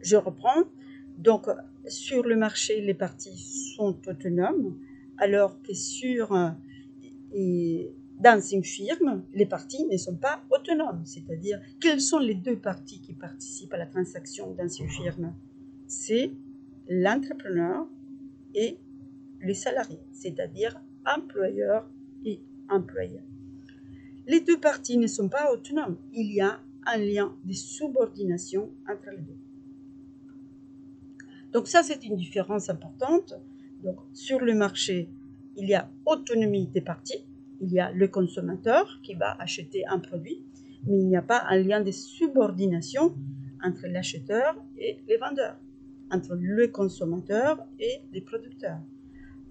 je reprends. Donc, sur le marché, les parties sont autonomes, alors que dans une firme, les parties ne sont pas autonomes. C'est-à-dire, quelles sont les deux parties qui participent à la transaction dans une firme? C'est l'entrepreneur et les salariés, c'est-à-dire employeur et employeur. Les deux parties ne sont pas autonomes. Il y a un lien de subordination entre les deux. Donc ça, c'est une différence importante. Donc, sur le marché, il y a autonomie des parties. Il y a le consommateur qui va acheter un produit, mais il n'y a pas un lien de subordination entre l'acheteur et les vendeurs, entre le consommateur et les producteurs.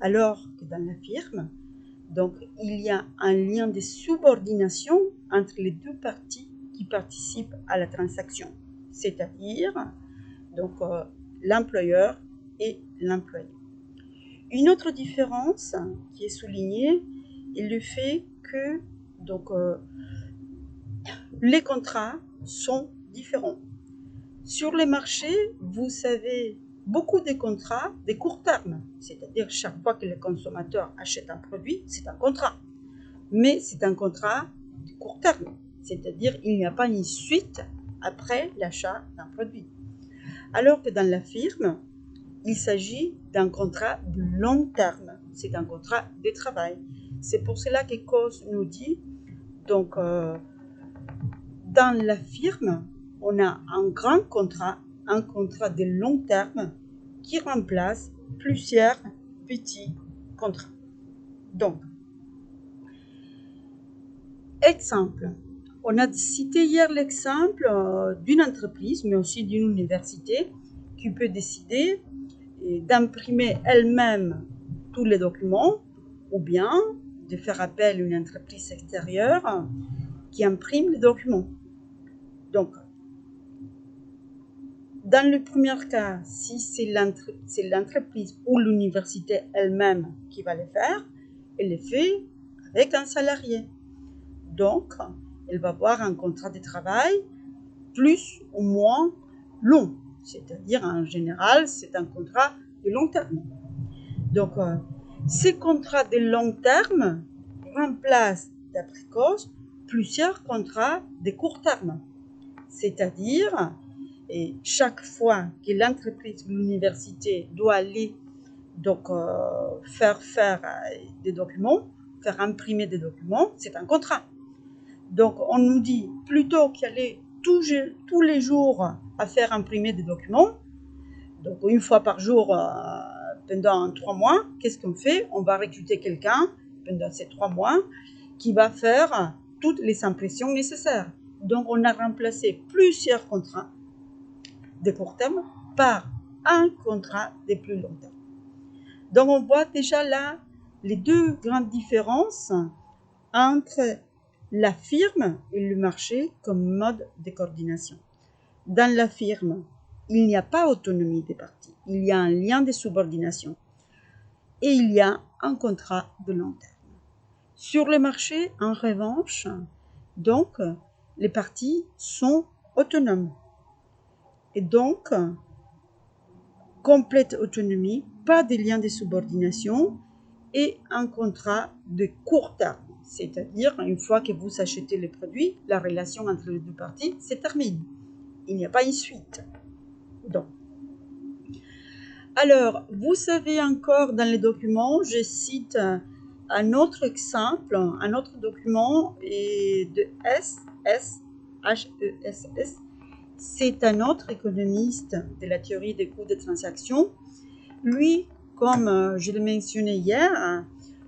Alors que dans la firme, donc, il y a un lien de subordination entre les deux parties qui participent à la transaction, c'est-à-dire donc l'employeur et l'employé. Une autre différence qui est soulignée est le fait que donc, les contrats sont différents. Sur les marchés, vous savez, beaucoup de contrats de court terme, c'est-à-dire chaque fois que le consommateur achète un produit, c'est un contrat. Mais c'est un contrat de court terme, c'est-à-dire il n'y a pas une suite après l'achat d'un produit. Alors que dans la firme, il s'agit d'un contrat de long terme, c'est un contrat de travail. C'est pour cela qu'Ecos nous dit, donc dans la firme, on a un grand contrat, un contrat de long terme qui remplace plusieurs petits contrats. Donc, exemple, on a cité hier l'exemple d'une entreprise, mais aussi d'une université, qui peut décider d'imprimer elle-même tous les documents, ou bien de faire appel à une entreprise extérieure qui imprime les documents. Donc, dans le premier cas, si c'est l'entreprise ou l'université elle-même qui va le faire, elle le fait avec un salarié. Donc, elle va avoir un contrat de travail plus ou moins long. C'est-à-dire, en général, c'est un contrat de long terme. Donc, ces contrats de long terme remplacent, d'après Coase, plusieurs contrats de court terme. C'est-à-dire, et chaque fois que l'entreprise ou l'université doit aller donc, faire des documents, faire imprimer des documents, c'est un contrat. Donc, on nous dit, plutôt qu'aller tous les jours à faire imprimer des documents, donc une fois par jour pendant 3 mois, qu'est-ce qu'on fait? On va recruter quelqu'un pendant ces 3 mois qui va faire toutes les impressions nécessaires. Donc, on a remplacé plusieurs contrats de court terme par un contrat de plus long terme. Donc, on voit déjà là les deux grandes différences entre la firme et le marché comme mode de coordination. Dans la firme, il n'y a pas autonomie des parties, il y a un lien de subordination et il y a un contrat de long terme. Sur le marché, en revanche, donc, les parties sont autonomes. Et donc, complète autonomie, pas de lien de subordination et un contrat de court terme. C'est-à-dire, une fois que vous achetez le produit, la relation entre les deux parties se termine. Il n'y a pas une suite. Donc, alors, vous savez encore dans les documents, je cite un autre exemple, un autre document de HESS. C'est un autre économiste de la théorie des coûts de transaction. Lui, comme je l'ai mentionné hier,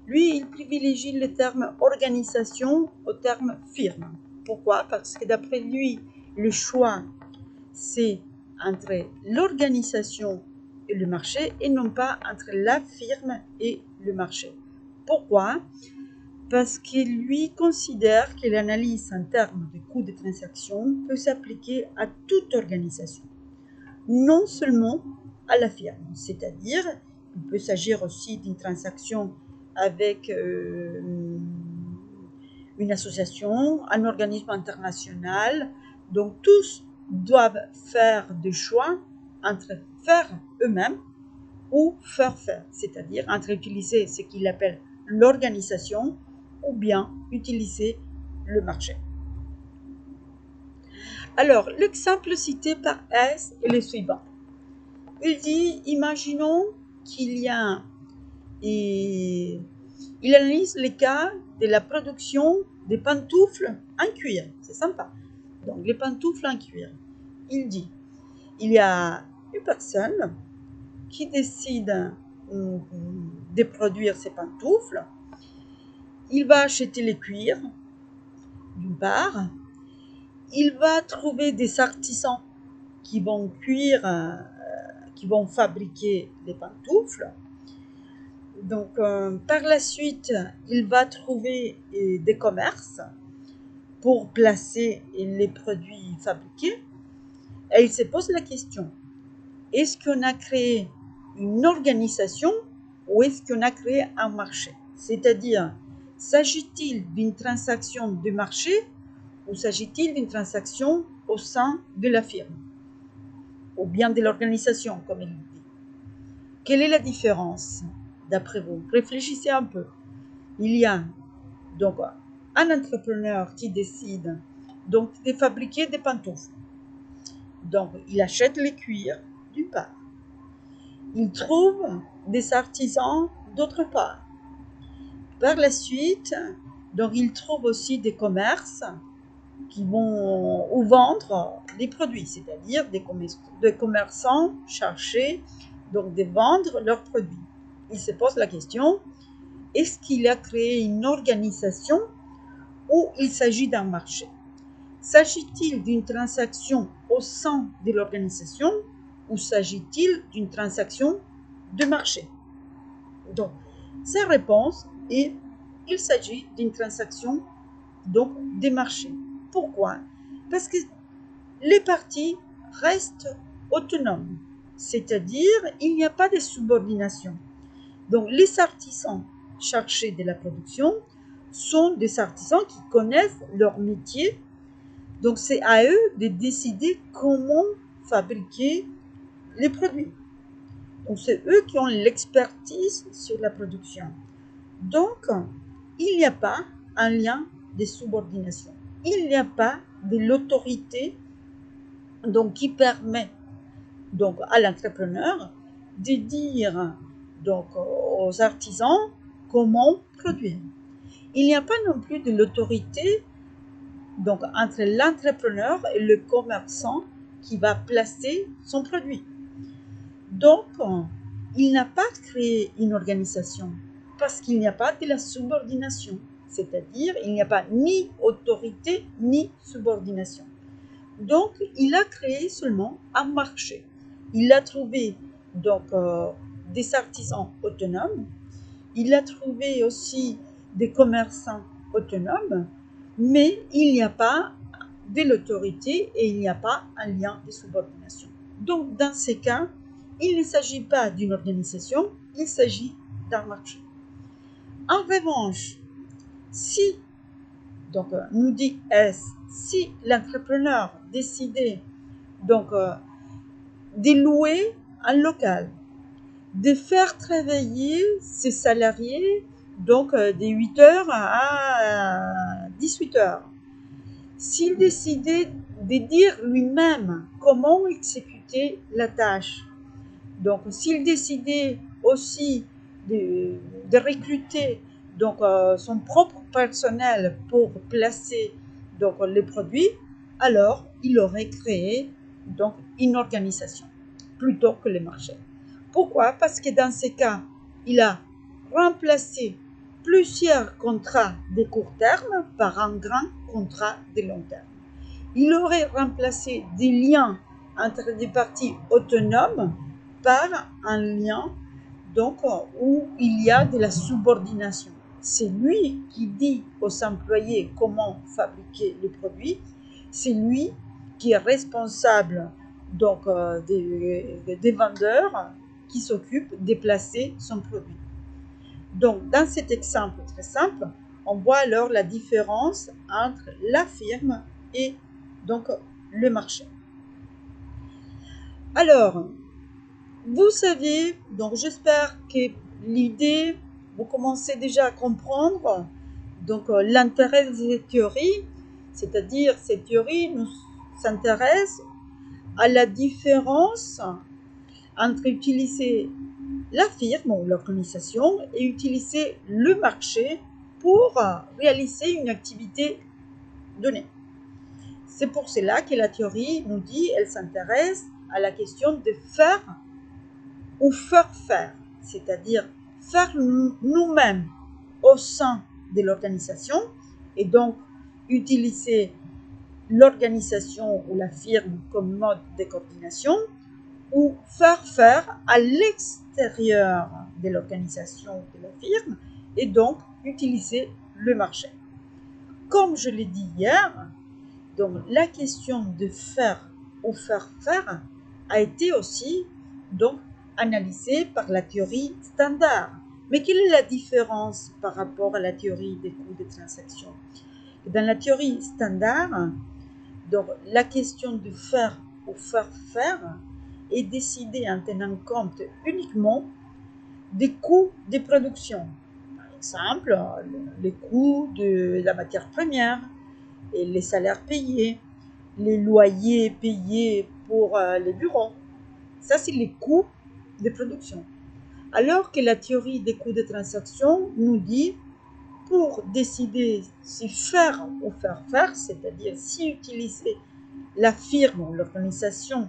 lui, il privilégie le terme organisation au terme firme. Pourquoi? Parce que d'après lui, le choix, c'est entre l'organisation et le marché et non pas entre la firme et le marché. Pourquoi? Parce qu'il lui considère que l'analyse en termes de coûts de transaction peut s'appliquer à toute organisation, non seulement à la firme. C'est-à-dire, il peut s'agir aussi d'une transaction avec une association, un organisme international. Donc, tous doivent faire des choix entre faire eux-mêmes ou faire faire, c'est-à-dire entre utiliser ce qu'il appelle l'organisation ou bien utiliser le marché. Alors, l'exemple cité par S est le suivant. Il dit, imaginons qu'il y a, et il analyse les cas de la production des pantoufles en cuir. C'est sympa. Donc, les pantoufles en cuir. Il dit, il y a une personne qui décide de produire ces pantoufles. Il va acheter les cuirs, d'une part. Il va trouver des artisans qui vont cuire, qui vont fabriquer les pantoufles. Donc, par la suite, il va trouver des commerces pour placer les produits fabriqués. Et il se pose la question, est-ce qu'on a créé une organisation ou est-ce qu'on a créé un marché? C'est-à-dire, s'agit-il d'une transaction de marché ou s'agit-il d'une transaction au sein de la firme ou bien de l'organisation, comme il dit? Quelle est la différence d'après vous? Réfléchissez un peu. Il y a donc un entrepreneur qui décide donc de fabriquer des pantoufles. Donc, il achète les cuirs d'une part. Il trouve des artisans d'autre part. Par la suite, donc il trouve aussi des commerces qui vont ou vendre les produits, c'est-à-dire des commerçants chargés donc de vendre leurs produits. Il se pose la question, est-ce qu'il a créé une organisation ou il s'agit d'un marché? S'agit-il d'une transaction au sein de l'organisation ou s'agit-il d'une transaction de marché? Donc, sa réponse est il s'agit d'une transaction donc des marchés. Pourquoi? Parce que les parties restent autonomes, c'est-à-dire il n'y a pas de subordination. Donc, les artisans chargés de la production sont des artisans qui connaissent leur métier. Donc, c'est à eux de décider comment fabriquer les produits. Donc, c'est eux qui ont l'expertise sur la production. Donc, il n'y a pas un lien de subordination. Il n'y a pas de l'autorité donc, qui permet donc, à l'entrepreneur de dire donc, aux artisans comment produire. Il n'y a pas non plus de l'autorité donc, entre l'entrepreneur et le commerçant qui va placer son produit. Donc, il n'a pas créé une organisation parce qu'il n'y a pas de la subordination, c'est-à-dire il n'y a pas ni autorité ni subordination. Donc, il a créé seulement un marché. Il a trouvé donc des artisans autonomes. Il a trouvé aussi des commerçants autonomes, mais il n'y a pas de l'autorité et il n'y a pas un lien de subordination. Donc, dans ces cas, il ne s'agit pas d'une organisation, il s'agit d'un marché. En revanche, si, donc nous dit S, si l'entrepreneur décidait donc de louer un local, de faire travailler ses salariés donc de 8h à 18h, s'il décidait de dire lui-même comment exécuter la tâche, donc s'il décidait aussi de recruter donc, son propre personnel pour placer donc, les produits, alors il aurait créé donc, une organisation plutôt que le marché. Pourquoi? Parce que dans ces cas, il a remplacé plusieurs contrats de court terme par un grand contrat de long terme. Il aurait remplacé des liens entre des parties autonomes par un lien donc, où il y a de la subordination. C'est lui qui dit aux employés comment fabriquer le produit. C'est lui qui est responsable donc, des vendeurs qui s'occupent de placer son produit. Donc, dans cet exemple très simple, on voit alors la différence entre la firme et donc le marché. Alors, vous savez, donc j'espère que l'idée, vous commencez déjà à comprendre donc l'intérêt de ces théories, c'est-à-dire ces théories nous s'intéressent à la différence entre utiliser la firme ou l'organisation et utiliser le marché pour réaliser une activité donnée. C'est pour cela que la théorie nous dit, elle s'intéresse à la question de faire ou faire faire, c'est-à-dire faire nous-mêmes au sein de l'organisation et donc utiliser l'organisation ou la firme comme mode de coordination ou faire à l'extérieur de l'organisation ou de la firme et donc utiliser le marché. Comme je l'ai dit hier, donc la question de faire ou faire faire a été aussi donc analysée par la théorie standard. Mais quelle est la différence par rapport à la théorie des coûts de transaction? Dans la théorie standard, donc la question de faire ou faire faire est décidée en tenant compte uniquement des coûts de production. Par exemple, les coûts de la matière première et les salaires payés, les loyers payés pour les bureaux. Ça, c'est les coûts de production. Alors que la théorie des coûts de transaction nous dit, pour décider si faire ou faire faire, c'est-à-dire si utiliser la firme ou l'organisation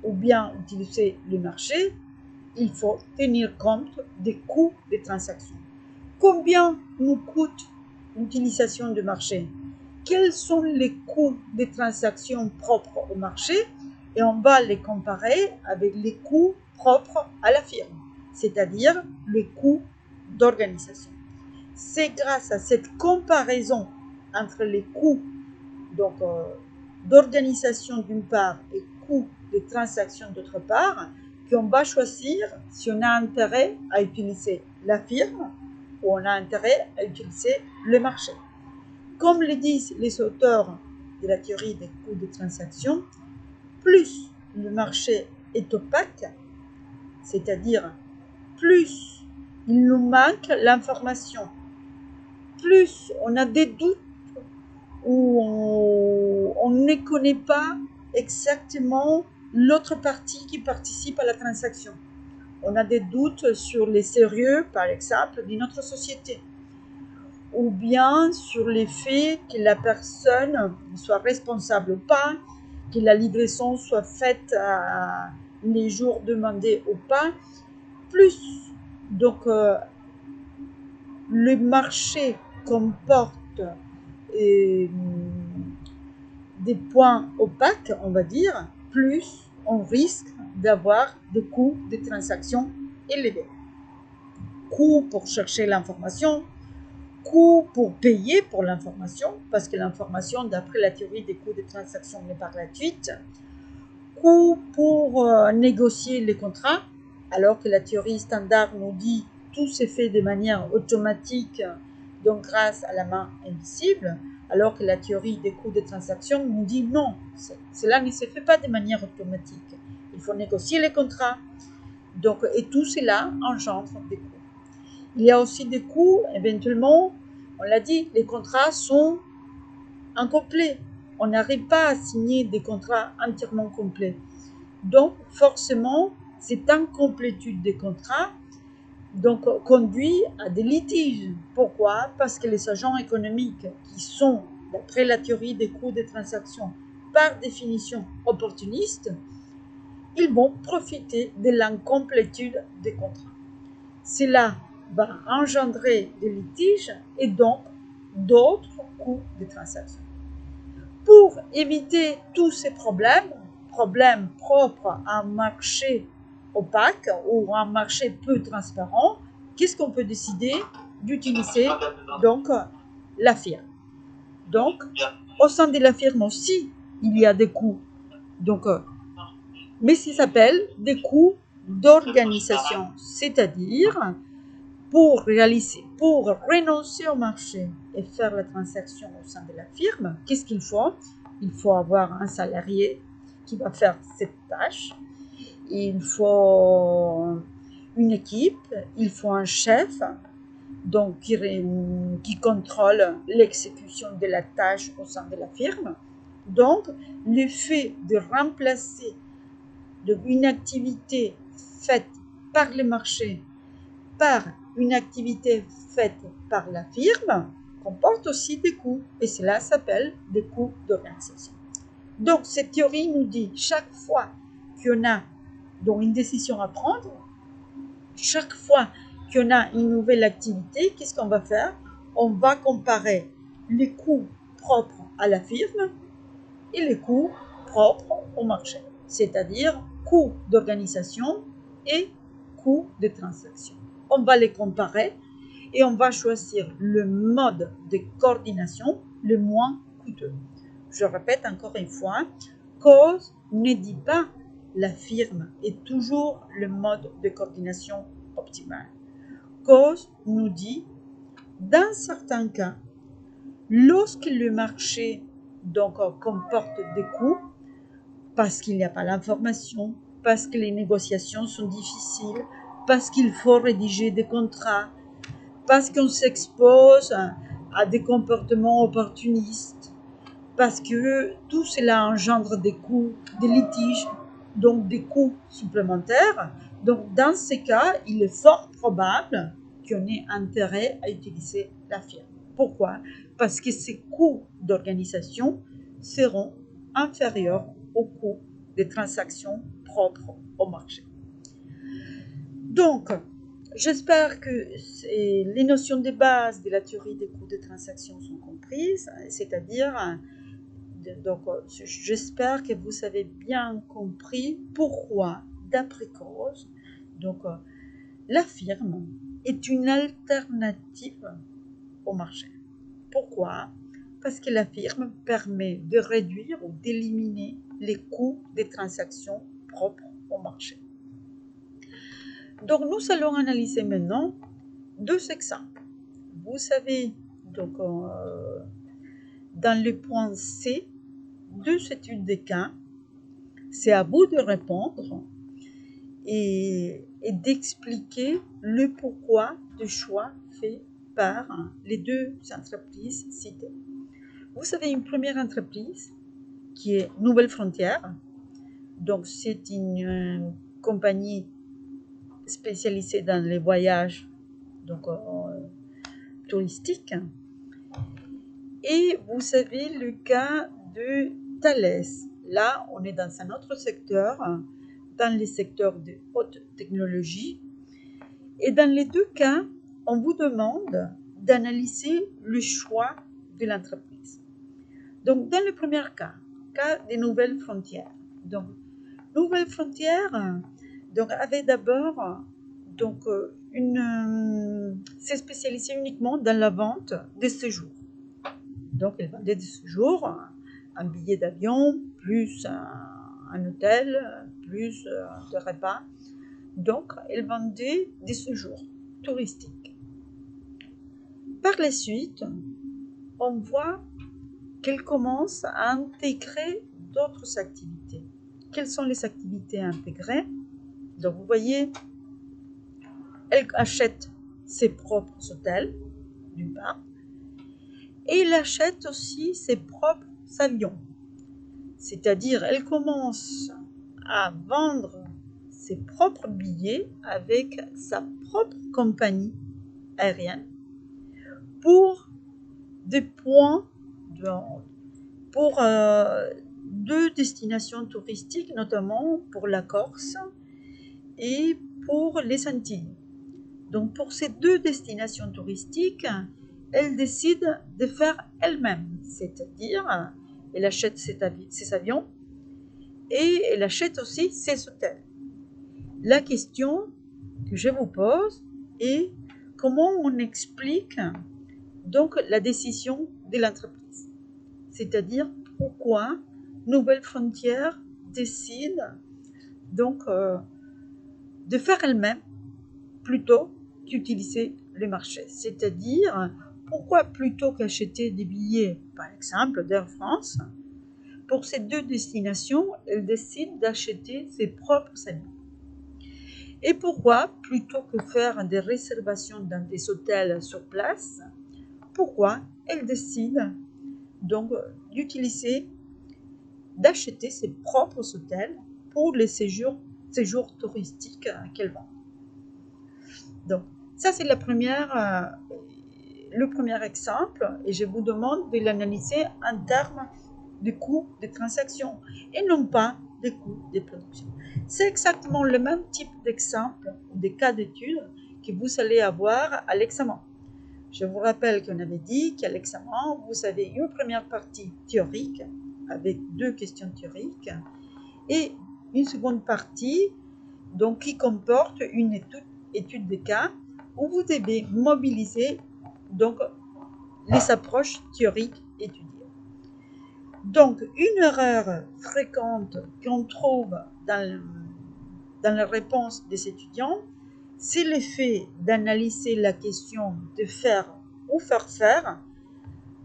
ou bien utiliser le marché, il faut tenir compte des coûts des transactions. Combien nous coûte l'utilisation du marché? Quels sont les coûts des transactions propres au marché? Et on va les comparer avec les coûts propres à la firme, c'est-à-dire les coûts d'organisation. C'est grâce à cette comparaison entre les coûts donc, d'organisation d'une part et coûts de transaction d'autre part qu'on va choisir si on a intérêt à utiliser la firme ou on a intérêt à utiliser le marché. Comme le disent les auteurs de la théorie des coûts de transaction, plus le marché est opaque, c'est-à-dire plus il nous manque l'information, plus on a des doutes où on ne connaît pas exactement l'autre partie qui participe à la transaction. On a des doutes sur les sérieux, par exemple, de notre société, ou bien sur les faits que la personne soit responsable ou pas, que la livraison soit faite à les jours demandés ou pas. Plus, donc, le marché comporte des points opaques, on va dire, plus on risque d'avoir des coûts de transaction élevés. Coûts pour chercher l'information, coûts pour payer pour l'information, parce que l'information, d'après la théorie des coûts de transaction, n'est pas gratuite. Coûts pour négocier les contrats, alors que la théorie standard nous dit tout se fait de manière automatique, donc grâce à la main invisible, alors que la théorie des coûts de transaction nous dit non, cela ne se fait pas de manière automatique. Il faut négocier les contrats, donc, et tout cela engendre des coûts. Il y a aussi des coûts, éventuellement, on l'a dit, les contrats sont incomplets. On n'arrive pas à signer des contrats entièrement complets. Donc, forcément, cette incomplétude des contrats donc, conduit à des litiges. Pourquoi? Parce que les agents économiques qui sont, d'après la théorie des coûts des transactions, par définition opportunistes, ils vont profiter de l'incomplétude des contrats. Cela va engendrer des litiges et donc d'autres coûts de transaction. Pour éviter tous ces problèmes propres à un marché opaque ou un marché peu transparent, qu'est-ce qu'on peut décider d'utiliser? Donc, la firme. Donc, au sein de la firme aussi, il y a des coûts. Donc, mais ça s'appelle des coûts d'organisation, c'est-à-dire pour renoncer au marché et faire la transaction au sein de la firme, qu'est-ce qu'il faut? Il faut avoir un salarié qui va faire cette tâche. il faut une équipe, il faut un chef, donc qui contrôle l'exécution de la tâche au sein de la firme. Donc, le fait de remplacer une activité faite par le marché par une activité faite par la firme comporte aussi des coûts, et cela s'appelle des coûts d'organisation. Donc, cette théorie nous dit chaque fois qu'on a donc une décision à prendre, chaque fois qu'on a une nouvelle activité, qu'est-ce qu'on va faire? On va comparer les coûts propres à la firme et les coûts propres au marché, c'est-à-dire coûts d'organisation et coûts de transaction. On va les comparer et on va choisir le mode de coordination le moins coûteux. Je répète encore une fois, cause ne dit pas la firme est toujours le mode de coordination optimal. Cause nous dit, dans certains cas, lorsque le marché donc comporte des coûts, parce qu'il n'y a pas l'information, parce que les négociations sont difficiles, parce qu'il faut rédiger des contrats, parce qu'on s'expose à des comportements opportunistes, parce que tout cela engendre des coûts, des litiges, donc des coûts supplémentaires. Donc dans ces cas, il est fort probable qu'on ait intérêt à utiliser la firme. Pourquoi? Parce que ces coûts d'organisation seront inférieurs aux coûts des transactions propres au marché. Donc, j'espère que les notions de base de la théorie des coûts de transaction sont comprises, c'est-à-dire, donc, j'espère que vous avez bien compris pourquoi, d'après Coase, donc, la firme est une alternative au marché. Pourquoi? Parce que la firme permet de réduire ou d'éliminer les coûts des transactions propres au marché. Donc, nous allons analyser maintenant deux exemples. Vous savez, donc, dans le point C, deux études de cas, c'est à vous de répondre et d'expliquer le pourquoi du choix fait par les deux entreprises citées. Vous savez, une première entreprise qui est Nouvelle Frontière, donc c'est une compagnie spécialisée dans les voyages donc, touristiques. Et vous savez le cas de Thales. Là, on est dans un autre secteur, dans les secteurs de haute technologie. Et dans les deux cas, on vous demande d'analyser le choix de l'entreprise. Donc, dans le premier cas des Nouvelles Frontières. Donc, Nouvelles Frontières donc, avait d'abord donc, s'est spécialisée uniquement dans la vente des séjours. Donc, elle vendait des séjours, un billet d'avion, plus un hôtel, plus de repas. Donc, elle vendait des séjours touristiques. Par la suite, on voit qu'elle commence à intégrer d'autres activités. Quelles sont les activités intégrées? Donc, vous voyez, elle achète ses propres hôtels, d'une part, et elle achète aussi ses propres avions. C'est-à-dire, elle commence à vendre ses propres billets avec sa propre compagnie aérienne pour des points, pour deux destinations touristiques, notamment pour la Corse et pour les Antilles. Donc pour ces deux destinations touristiques, elle décide de faire elle-même, c'est-à-dire elle achète ses avions et elle achète aussi ses hôtels. La question que je vous pose est comment on explique donc la décision de l'entreprise, c'est-à-dire pourquoi Nouvelle Frontière décide donc de faire elle-même plutôt qu'utiliser le marché, c'est-à-dire pourquoi plutôt qu'acheter des billets, par exemple d'Air France, pour ces deux destinations, elle décide d'acheter ses propres avions. Et pourquoi, plutôt que faire des réservations dans des hôtels sur place, pourquoi elle décide donc d'acheter ses propres hôtels pour les séjours touristiques qu'elle vend. Donc, ça c'est le premier exemple, et je vous demande de l'analyser en termes de coûts de transaction et non pas de coûts de production. C'est exactement le même type d'exemple ou de cas d'étude que vous allez avoir à l'examen. Je vous rappelle qu'on avait dit qu'à l'examen, vous avez une première partie théorique avec 2 questions théoriques et une seconde partie donc, qui comporte une étude de cas où vous devez mobiliser donc, les approches théoriques étudiées. Donc, une erreur fréquente qu'on trouve dans la réponse des étudiants, c'est le fait d'analyser la question de faire ou faire faire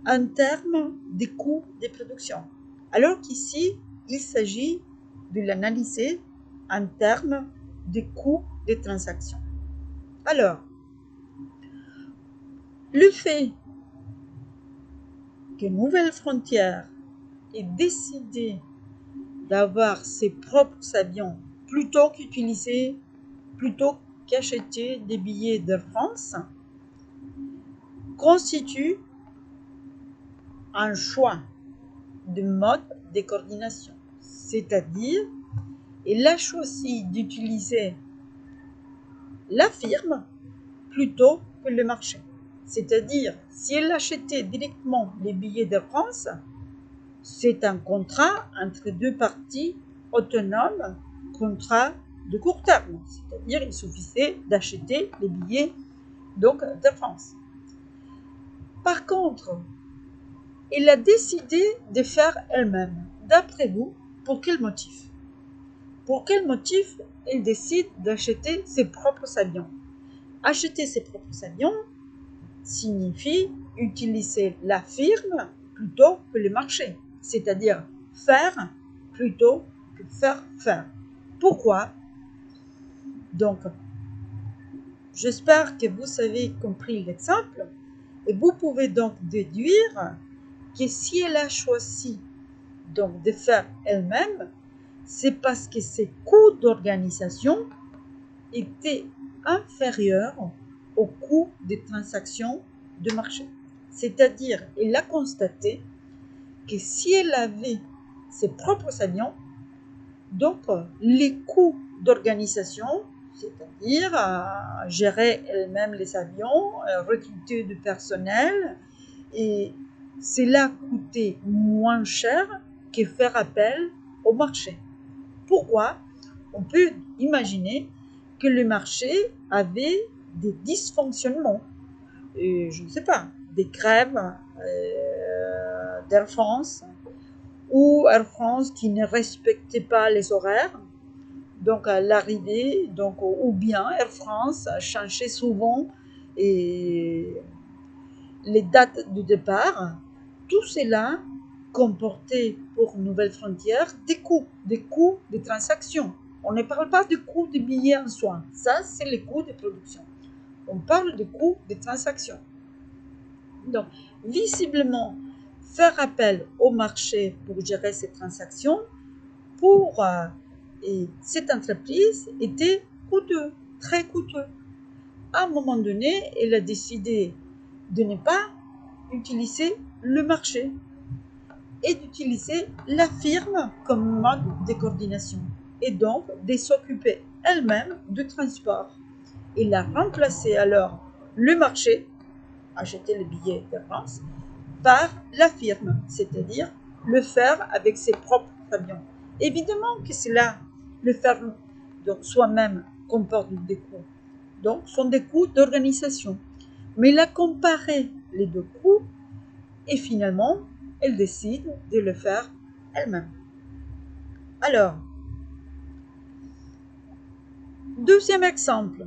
en termes des coûts de production. Alors qu'ici, il s'agit de l'analyser en termes des coûts des transactions. Alors, le fait que Nouvelle Frontière ait décidé d'avoir ses propres avions plutôt qu'acheter des billets d'Air France constitue un choix de mode de coordination. C'est-à-dire, elle a choisi d'utiliser la firme plutôt que le marché. C'est-à-dire, si elle achetait directement les billets d'Air France, c'est un contrat entre 2 parties autonomes, contrat de court terme. C'est-à-dire, il suffisait d'acheter les billets d'Air France. Par contre, elle a décidé de faire elle-même. D'après vous, pour quel motif? Pour quel motif elle décide d'acheter ses propres avions? Acheter ses propres avions signifie utiliser la firme plutôt que le marché, c'est-à-dire faire plutôt que faire faire. Pourquoi? Donc, j'espère que vous avez compris l'exemple et vous pouvez donc déduire que si elle a choisi donc de faire elle-même, c'est parce que ses coûts d'organisation étaient inférieurs aux coûts des transactions de marché. C'est-à-dire, elle a constaté que si elle avait ses propres avions, donc les coûts d'organisation, c'est-à-dire gérer elle-même les avions, recruter du personnel, et cela coûtait moins cher que faire appel au marché. Pourquoi? On peut imaginer que le marché avait des dysfonctionnements, je ne sais pas, des grèves d'Air France ou Air France qui ne respectait pas les horaires, donc à l'arrivée, ou bien Air France changeait souvent les dates de départ. Tout cela comportait pour Nouvelle Frontière des coûts de transactions. On ne parle pas de coûts de billets en soi, ça c'est les coûts de production. On parle de coûts de transactions. Donc, visiblement, faire appel au marché pour gérer ces transactions, pour cette entreprise, était coûteux, très coûteux. À un moment donné, elle a décidé de ne pas utiliser le marché et d'utiliser la firme comme mode de coordination et donc de s'occuper elle-même du transport. Elle a remplacé alors le marché, acheter les billets de France, par la firme, c'est-à-dire le faire avec ses propres avions. Évidemment que cela, le faire donc soi-même comporte des coûts. Donc, ce sont des coûts d'organisation. Mais elle a comparé les 2 coûts et finalement, elle décide de le faire elle-même. Alors, deuxième exemple.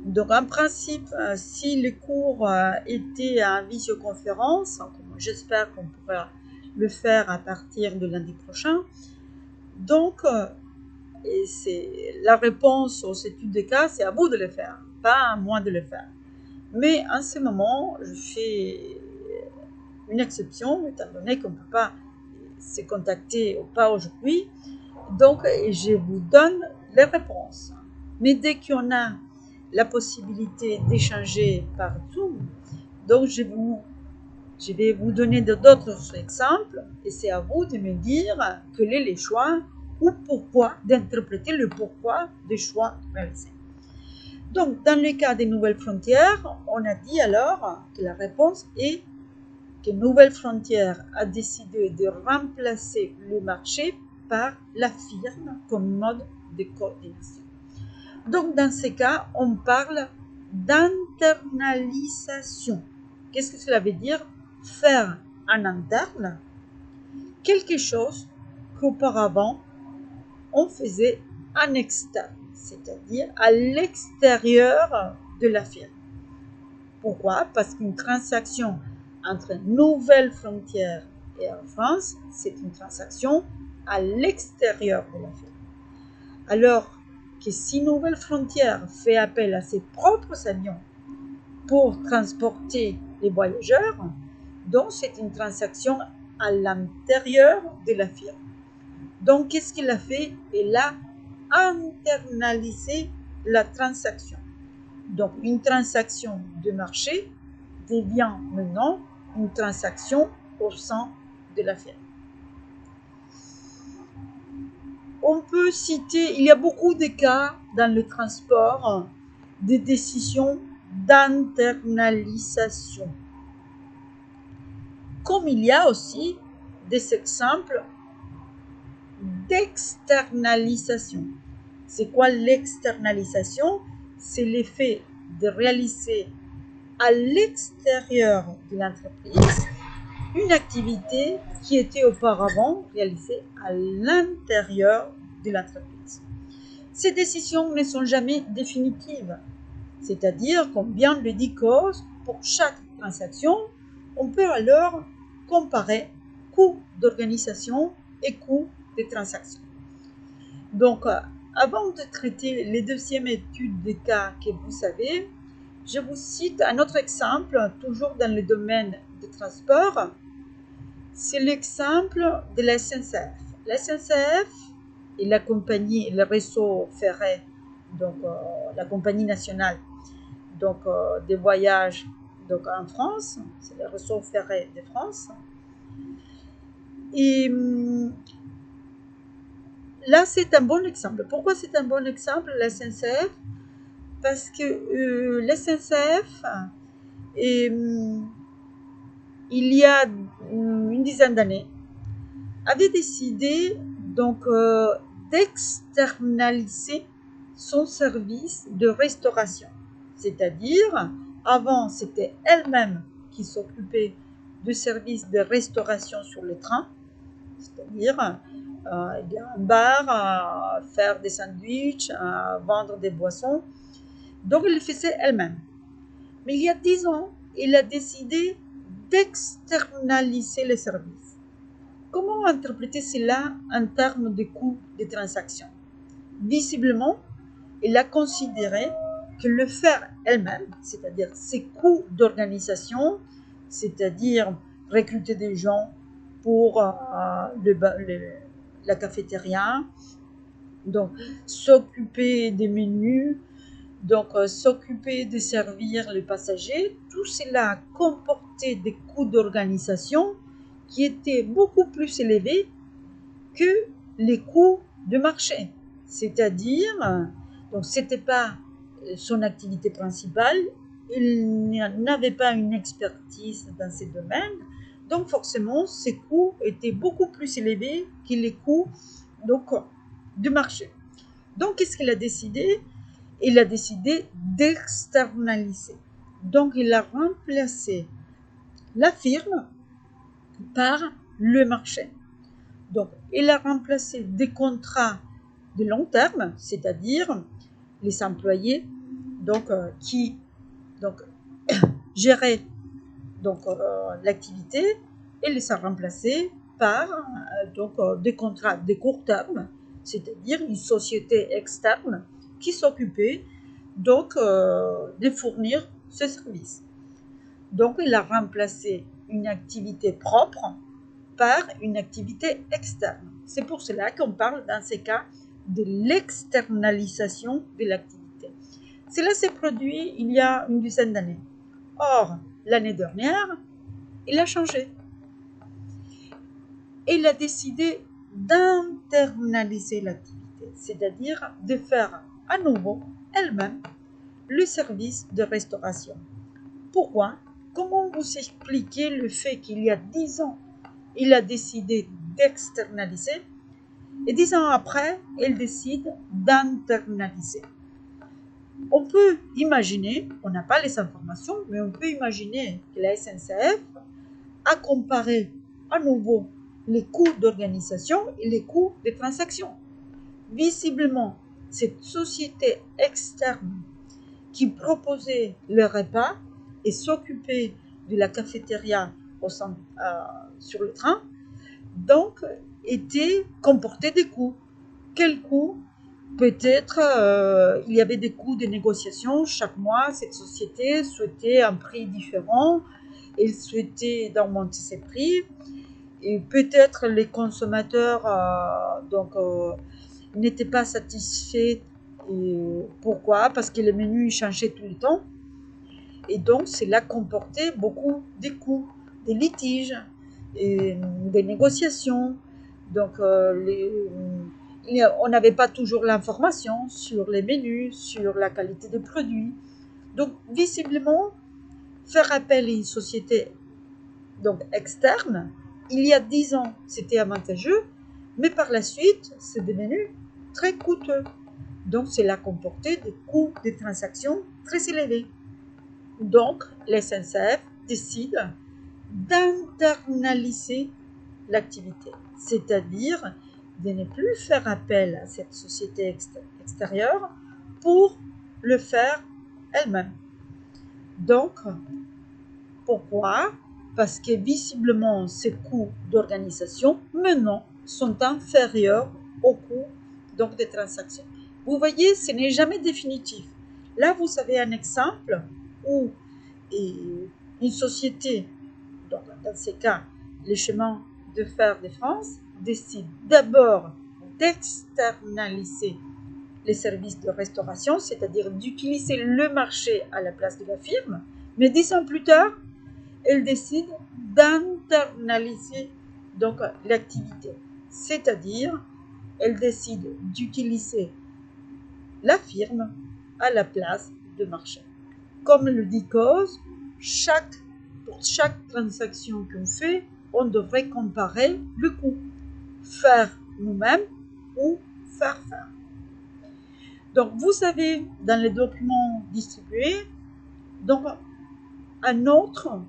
Donc, en principe, si le cours était en visioconférence, j'espère qu'on pourra le faire à partir de lundi prochain. Donc, et c'est la réponse aux études de cas, c'est à vous de le faire, pas à moi de le faire. Mais en ce moment, je fais une exception, étant donné qu'on ne peut pas se contacter ou pas aujourd'hui. Donc, je vous donne les réponses. Mais dès qu'on a la possibilité d'échanger par Zoom, donc je vais vous donner d'autres exemples et c'est à vous de me dire quel est le choix ou pourquoi, d'interpréter le pourquoi des choix réalisés. Donc, dans le cas des nouvelles frontières, on a dit alors que la réponse est que Nouvelles Frontières a décidé de remplacer le marché par la firme comme mode de coordination. Donc, dans ce cas, on parle d'internalisation. Qu'est-ce que cela veut dire? Faire en interne quelque chose qu'auparavant on faisait en externe, c'est-à-dire à l'extérieur de la firme. Pourquoi? Parce qu'une transaction entre Nouvelles Frontières et Air France, c'est une transaction à l'extérieur de la firme. Alors que si Nouvelles Frontières fait appel à ses propres avions pour transporter les voyageurs, donc c'est une transaction à l'intérieur de la firme. Donc qu'est-ce qu'il a fait? Il a internalisé la transaction. Donc une transaction de marché devient maintenant une transaction au sein de la firme. On peut citer, il y a beaucoup de cas dans le transport, des décisions d'internalisation. Comme il y a aussi des exemples d'externalisation. C'est quoi l'externalisation? C'est l'effet de réaliser à l'extérieur de l'entreprise une activité qui était auparavant réalisée à l'intérieur de l'entreprise. Ces décisions ne sont jamais définitives, c'est-à-dire, comme bien le dit Coase, pour chaque transaction, on peut alors comparer coût d'organisation et coût de transaction. Donc, avant de traiter les deuxièmes études de cas que vous savez, je vous cite un autre exemple, toujours dans le domaine du transport. C'est l'exemple de la SNCF. La SNCF est la compagnie, le réseau ferré, donc la compagnie nationale donc, des voyages donc, en France, c'est le réseau ferré de France. Et là, c'est un bon exemple. Pourquoi c'est un bon exemple, la SNCF? Parce que la SNCF, il y a une dizaine d'années, avait décidé donc d'externaliser son service de restauration. C'est-à-dire, avant, c'était elle-même qui s'occupait du service de restauration sur le train, c'est-à-dire un bar, faire des sandwichs, vendre des boissons. Donc, elle le faisait elle-même. Mais il y a 10 ans, elle a décidé d'externaliser le service. Comment interpréter cela en termes de coûts de transaction? Visiblement, elle a considéré que le faire elle-même, c'est-à-dire ses coûts d'organisation, c'est-à-dire recruter des gens pour la cafétéria, donc s'occuper des menus, donc s'occuper de servir les passagers, tout cela comportait des coûts d'organisation qui étaient beaucoup plus élevés que les coûts de marché. C'est-à-dire, donc c'était pas son activité principale, il n'avait pas une expertise dans ces domaines, donc forcément ses coûts étaient beaucoup plus élevés que les coûts donc, de marché. Donc qu'est-ce qu'il a décidé? Il a décidé d'externaliser. Donc il a remplacé la firme par le marché. Donc, il a remplacé des contrats de long terme, c'est-à-dire les employés donc, qui donc, géraient donc, l'activité et les a remplacés par donc, des contrats de court terme, c'est-à-dire une société externe qui s'occupait donc de fournir ce service. Donc il a remplacé une activité propre par une activité externe. C'est pour cela qu'on parle dans ces cas de l'externalisation de l'activité. Cela s'est produit il y a une dizaine d'années. Or, l'année dernière, il a changé. Il a décidé d'internaliser l'activité, c'est-à-dire de faire à nouveau elle-même le service de restauration. Pourquoi? Comment vous expliquez le fait qu'il y a 10 ans, il a décidé d'externaliser et 10 ans après, il décide d'internaliser? On peut imaginer, on n'a pas les informations, mais on peut imaginer que la SNCF a comparé à nouveau les coûts d'organisation et les coûts de transaction. Visiblement, cette société externe qui proposait le repas et s'occupait de la cafétéria sur le train, donc comportait des coûts. Quels coûts? Peut-être il y avait des coûts de négociation. Chaque mois, cette société souhaitait un prix différent. Elle souhaitait d'augmenter ses prix. Et peut-être les consommateurs n'étaient pas satisfaits. Et pourquoi? Parce que les menus changeaient tout le temps. Et donc, cela comportait beaucoup de coûts, des litiges, et des négociations. Donc, on n'avait pas toujours l'information sur les menus, sur la qualité des produits. Donc, visiblement, faire appel à une société donc, externe, il y a 10 ans, c'était avantageux, mais par la suite, c'est devenu très coûteux. Donc, cela comportait des coûts de transaction très élevés. Donc, la SNCF décide d'internaliser l'activité, c'est-à-dire de ne plus faire appel à cette société extérieure pour le faire elle-même. Donc, pourquoi? Parce que visiblement, ces coûts d'organisation maintenant sont inférieurs aux coûts donc, des transactions. Vous voyez, ce n'est jamais définitif. Là, vous avez un exemple où une société, donc dans ces cas, les chemins de fer de France, décide d'abord d'externaliser les services de restauration, c'est-à-dire d'utiliser le marché à la place de la firme, mais 10 ans plus tard, elle décide d'internaliser donc l'activité, c'est-à-dire elle décide d'utiliser la firme à la place de marché. Comme le dit cause, pour chaque transaction qu'on fait, on devrait comparer le coût. Faire nous-mêmes ou faire. Donc, vous avez dans les documents distribués donc, une autre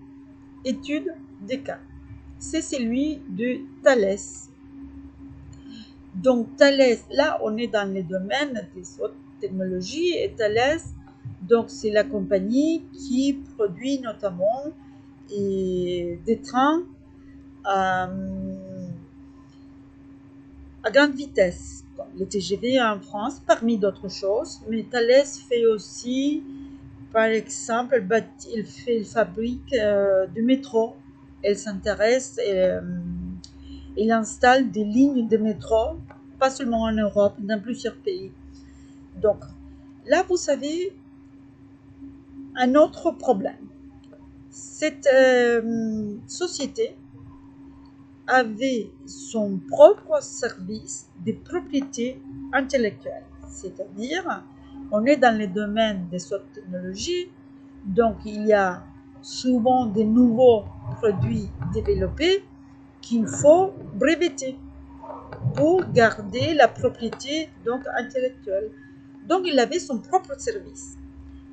étude des cas. C'est celui de Thales. Donc, Thales, là, on est dans le domaine des hautes technologies et Thales, donc, c'est la compagnie qui produit notamment des trains à grande vitesse, comme les TGV en France, parmi d'autres choses. Mais Thales fait aussi, par exemple, il fabrique du métro. Elle s'intéresse, il installe des lignes de métro, pas seulement en Europe, dans plusieurs pays. Donc, là, vous savez, un autre problème. Cette société avait son propre service de propriété intellectuelle, c'est-à-dire on est dans le domaine des hautes technologies, donc il y a souvent de nouveaux produits développés qu'il faut breveter pour garder la propriété donc intellectuelle. Donc il avait son propre service.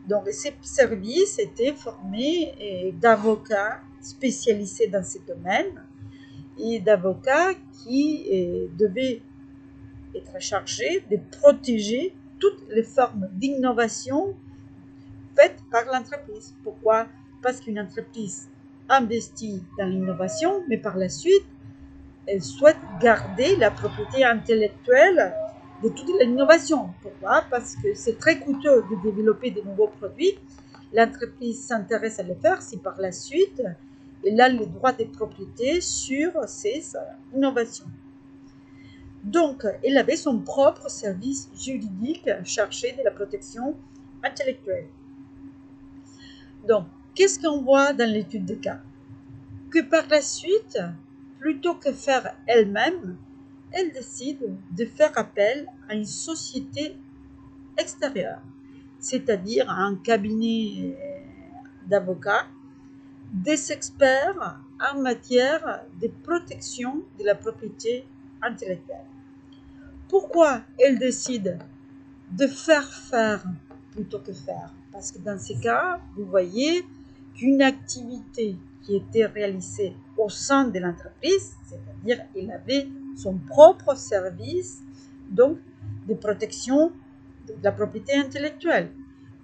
Donc ce service était formé d'avocats spécialisés dans ce domaine et d'avocats qui devaient être chargés de protéger toutes les formes d'innovation faites par l'entreprise. Pourquoi? Parce qu'une entreprise investit dans l'innovation, mais par la suite, elle souhaite garder la propriété intellectuelle de toute l'innovation. Pourquoi? Parce que c'est très coûteux de développer de nouveaux produits. L'entreprise s'intéresse à le faire si par la suite, elle a le droit de propriété sur ces innovations. Donc, elle avait son propre service juridique chargé de la protection intellectuelle. Donc, qu'est-ce qu'on voit dans l'étude de cas? Que par la suite, plutôt que faire elle-même, elle décide de faire appel à une société extérieure, c'est-à-dire à un cabinet d'avocats, des experts en matière de protection de la propriété intellectuelle. Pourquoi elle décide de faire plutôt que faire? Parce que dans ces cas, vous voyez qu'une activité qui était réalisée au sein de l'entreprise, c'est-à-dire qu'elle avait son propre service donc de protection de la propriété intellectuelle.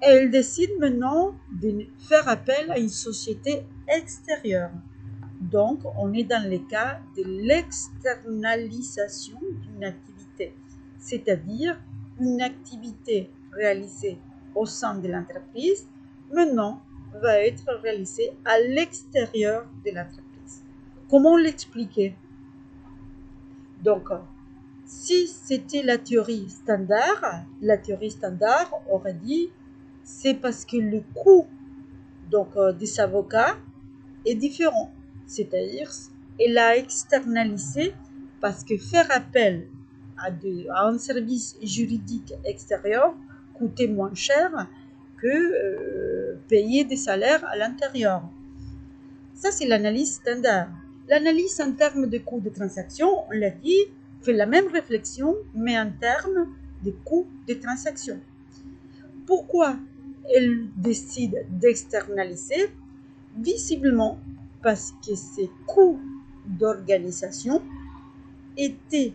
Et elle décide maintenant de faire appel à une société extérieure. Donc, on est dans le cas de l'externalisation d'une activité, c'est-à-dire une activité réalisée au sein de l'entreprise, maintenant va être réalisée à l'extérieur de l'entreprise. Comment l'expliquer? Donc, si c'était la théorie standard aurait dit c'est parce que le coût des avocats est différent. C'est-à-dire, elle a externalisé parce que faire appel à un service juridique extérieur coûtait moins cher que payer des salaires à l'intérieur. Ça, c'est l'analyse standard. L'analyse en termes de coûts de transaction, on l'a dit, fait la même réflexion, mais en termes de coûts de transaction. Pourquoi elle décide d'externaliser? Visiblement, parce que ces coûts d'organisation étaient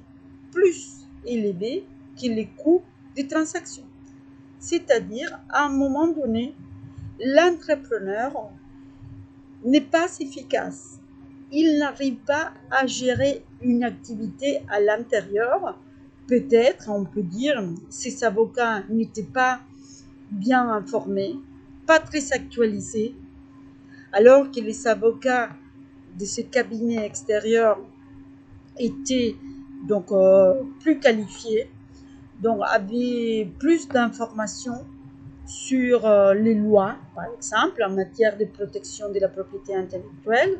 plus élevés que les coûts de transaction. C'est-à-dire, à un moment donné, l'entrepreneur n'est pas efficace. Il n'arrive pas à gérer une activité à l'intérieur. Peut-être, on peut dire, ces avocats n'étaient pas bien informés, pas très actualisés, alors que les avocats de ce cabinet extérieur étaient donc plus qualifiés, donc avaient plus d'informations sur les lois, par exemple, en matière de protection de la propriété intellectuelle.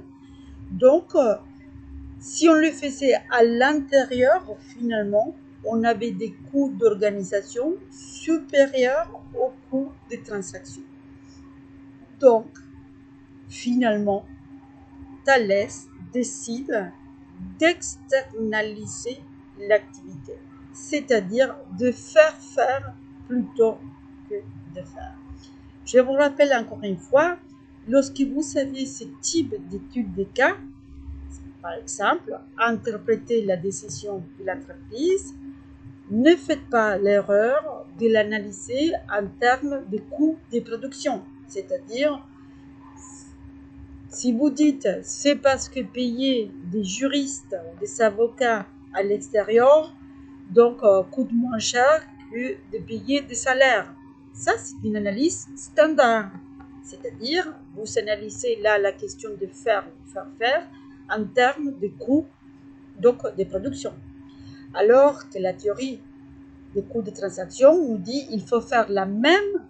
Donc, si on le faisait à l'intérieur, finalement, on avait des coûts d'organisation supérieurs aux coûts de transaction. Donc, finalement, Thalès décide d'externaliser l'activité, c'est-à-dire de faire plutôt que de faire. Je vous rappelle encore une fois, lorsque vous avez ce type d'étude de cas, par exemple, interpréter la décision de l'entreprise, ne faites pas l'erreur de l'analyser en termes de coûts de production, c'est-à-dire si vous dites c'est parce que payer des juristes ou des avocats à l'extérieur donc coûte moins cher que de payer des salaires. Ça, c'est une analyse standard. C'est-à-dire, vous analysez là la question de faire en termes de coûts donc de production. Alors que la théorie des coûts de transaction nous dit qu'il faut faire la même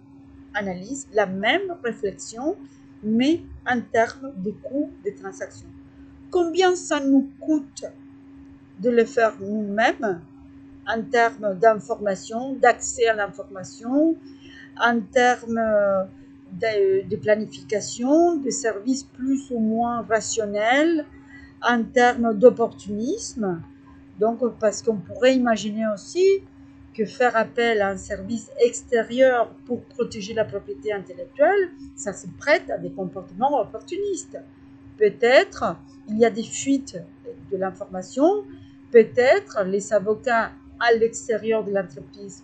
analyse, la même réflexion, mais en termes de coûts de transaction. Combien ça nous coûte de le faire nous-mêmes en termes d'information, d'accès à l'information, en termes de planification, de services plus ou moins rationnels, en termes d'opportunisme. Donc, parce qu'on pourrait imaginer aussi que faire appel à un service extérieur pour protéger la propriété intellectuelle, ça se prête à des comportements opportunistes. Peut-être il y a des fuites de l'information, peut-être les avocats à l'extérieur de l'entreprise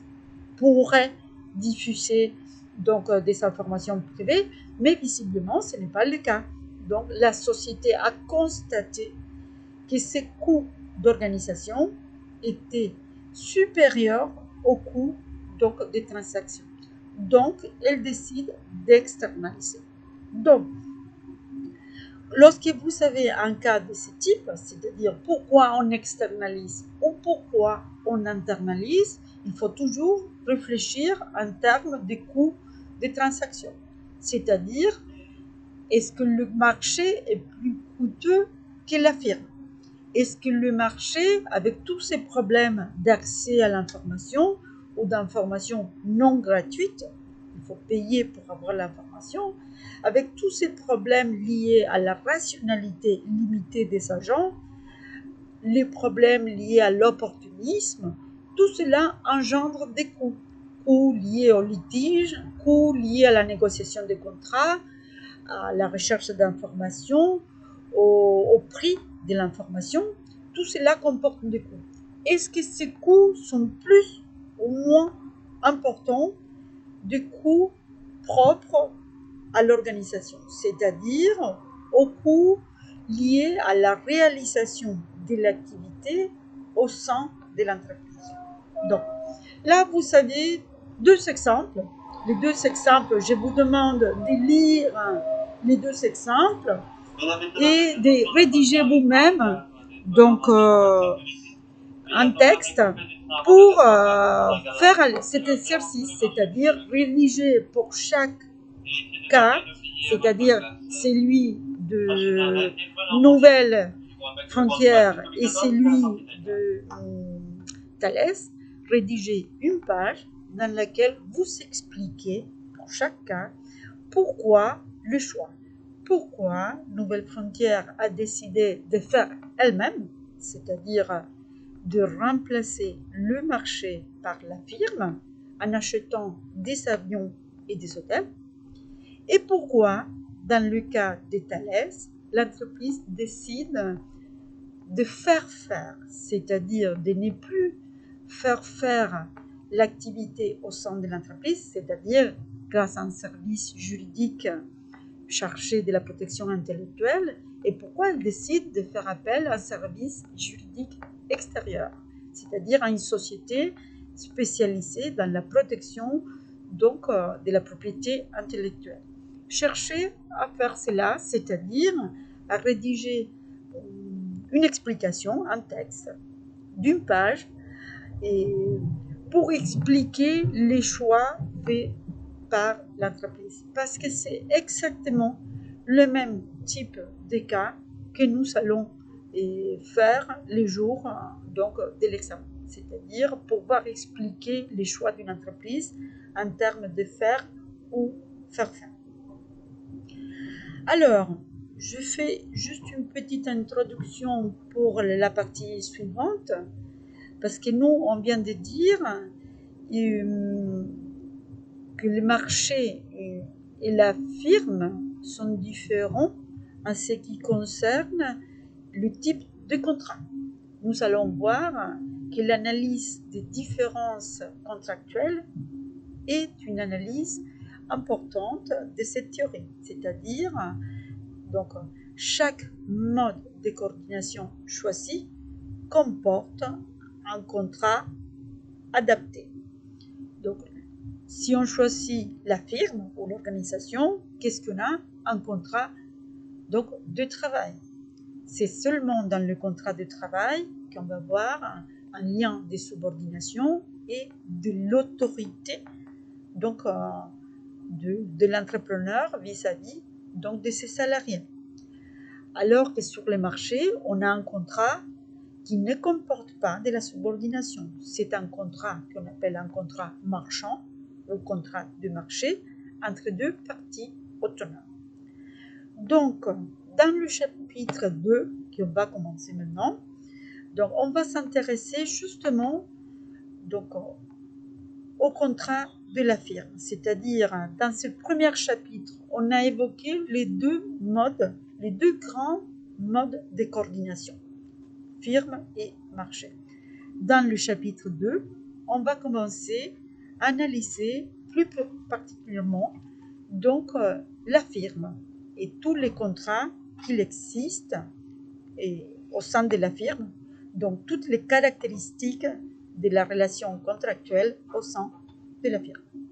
pourraient diffuser donc des informations privées, mais visiblement ce n'est pas le cas. Donc la société a constaté que ces coûts d'organisation étaient supérieur au coût donc, des transactions. Donc, elle décide d'externaliser. Donc, lorsque vous avez un cas de ce type, c'est-à-dire pourquoi on externalise ou pourquoi on internalise, il faut toujours réfléchir en termes de coûts des transactions. C'est-à-dire, est-ce que le marché est plus coûteux que la firme? Est-ce que le marché, avec tous ces problèmes d'accès à l'information ou d'information non gratuite, il faut payer pour avoir l'information, avec tous ces problèmes liés à la rationalité limitée des agents, les problèmes liés à l'opportunisme, tout cela engendre des coûts. Coûts liés au litige, coûts liés à la négociation des contrats, à la recherche d'informations, au prix de l'information. Tout cela comporte des coûts. Est-ce que ces coûts sont plus ou moins importants des coûts propres à l'organisation, c'est-à-dire aux coûts liés à la réalisation de l'activité au sein de l'entreprise? Donc, là, vous avez deux exemples. Les deux exemples, je vous demande de lire les deux exemples et de rédiger vous-même donc un texte pour faire cet exercice, c'est-à-dire rédiger pour chaque cas, c'est-à-dire celui de Nouvelle Frontière et celui de Thalès, rédiger une page dans laquelle vous expliquez pour chaque cas pourquoi le choix, pourquoi Nouvelle Frontière a décidé de faire elle-même, c'est-à-dire de remplacer le marché par la firme en achetant des avions et des hôtels, et pourquoi, dans le cas de Thalès, l'entreprise décide de faire faire, c'est-à-dire de ne plus faire faire l'activité au sein de l'entreprise, c'est-à-dire grâce à un service juridique chargé de la protection intellectuelle, et pourquoi elle décide de faire appel à un service juridique extérieur, c'est-à-dire à une société spécialisée dans la protection donc, de la propriété intellectuelle. Cherchez à faire cela, c'est-à-dire à rédiger une explication, un texte d'une page, et pour expliquer les choix faits par l'entreprise. Parce que c'est exactement le même type de cas que nous allons faire les jours donc, de l'examen. C'est-à-dire pouvoir expliquer les choix d'une entreprise en termes de faire ou faire faire. Alors, je fais juste une petite introduction pour la partie suivante, parce que nous, on vient de dire que le marché et la firme sont différents en ce qui concerne le type de contrat. Nous allons voir que l'analyse des différences contractuelles est une analyse importante de cette théorie, c'est-à-dire donc chaque mode de coordination choisi comporte un contrat adapté. Donc, si on choisit la firme ou l'organisation, qu'est-ce qu'on a? Un contrat donc, de travail. C'est seulement dans le contrat de travail qu'on va voir un lien de subordination et de l'autorité donc, de l'entrepreneur vis-à-vis donc, de ses salariés. Alors que sur le marché, on a un contrat qui ne comporte pas de la subordination. C'est un contrat qu'on appelle un contrat marchand, ou contrat de marché, entre deux parties autonomes. Donc, dans le chapitre 2, qu'on va commencer maintenant, donc on va s'intéresser justement donc, au contrat de la firme. C'est-à-dire, dans ce premier chapitre, on a évoqué les deux grands modes de coordination, firme et marché. Dans le chapitre 2, on va commencer à analyser plus particulièrement donc, la firme et tous les contrats qu'il existe au sein de la firme, donc toutes les caractéristiques de la relation contractuelle au sein de la firme.